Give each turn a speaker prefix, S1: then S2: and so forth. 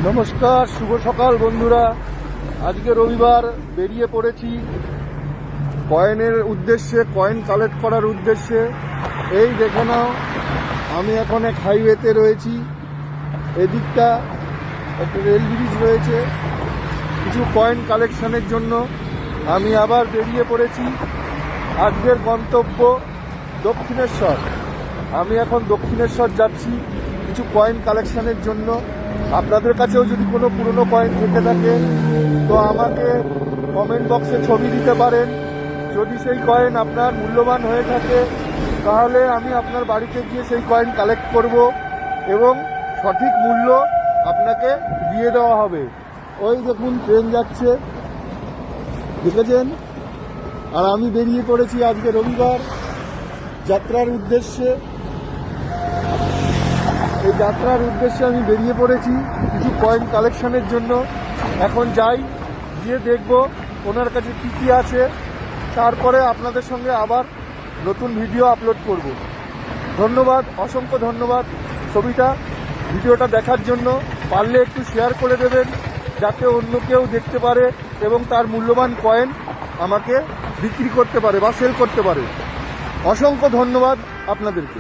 S1: নমস্কার, শুভ সকাল বন্ধুরা। আজকে রবিবার, বেরিয়ে পড়েছি কয়েনের উদ্দেশ্যে, কয়েন কালেক্ট করার উদ্দেশ্যে। এই দেখে নাও, আমি এখন এক হাইওয়েতে রয়েছি। এদিকটা একটা রেল ব্রিজ রয়েছে। কিছু কয়েন কালেকশনের জন্য আমি আবার বেরিয়ে পড়েছি। আজকের গন্তব্য দক্ষিণেশ্বর। আমি এখন দক্ষিণেশ্বর যাচ্ছি কিছু কয়েন কালেকশনের জন্য। আপনাদের কাছেও যদি কোনো পুরনো কয়েন থেকে থাকে তো আমাকে কমেন্ট বক্সে ছবি দিতে পারেন। যদি সেই কয়েন আপনার মূল্যবান হয়ে থাকে তাহলে আমি আপনার বাড়িতে গিয়ে সেই কয়েন কালেক্ট করব এবং সঠিক মূল্য আপনাকে দিয়ে দেওয়া হবে। ওই দেখুন, ট্রেন যাচ্ছে, দেখেছেন? আর আমি বেরিয়ে পড়েছি আজকে রবিবার যাত্রার উদ্দেশ্যে। এই যাত্রার উদ্দেশ্যে আমি বেরিয়ে পড়েছি কিছু কয়েন কালেকশনের জন্য। এখন যাই, গিয়ে দেখব ওনার কাছে কী কী আছে, তারপরে আপনাদের সঙ্গে আবার নতুন ভিডিও আপলোড করব। ধন্যবাদ, অসংখ্য ধন্যবাদ ভিডিওটা দেখার জন্য। পারলে একটু শেয়ার করে দেবেন যাতে অন্য কেউ দেখতে পারে এবং তার মূল্যবান কয়েন আমাকে বিক্রি করতে পারে বা সেল করতে পারে। অসংখ্য ধন্যবাদ আপনাদেরকে।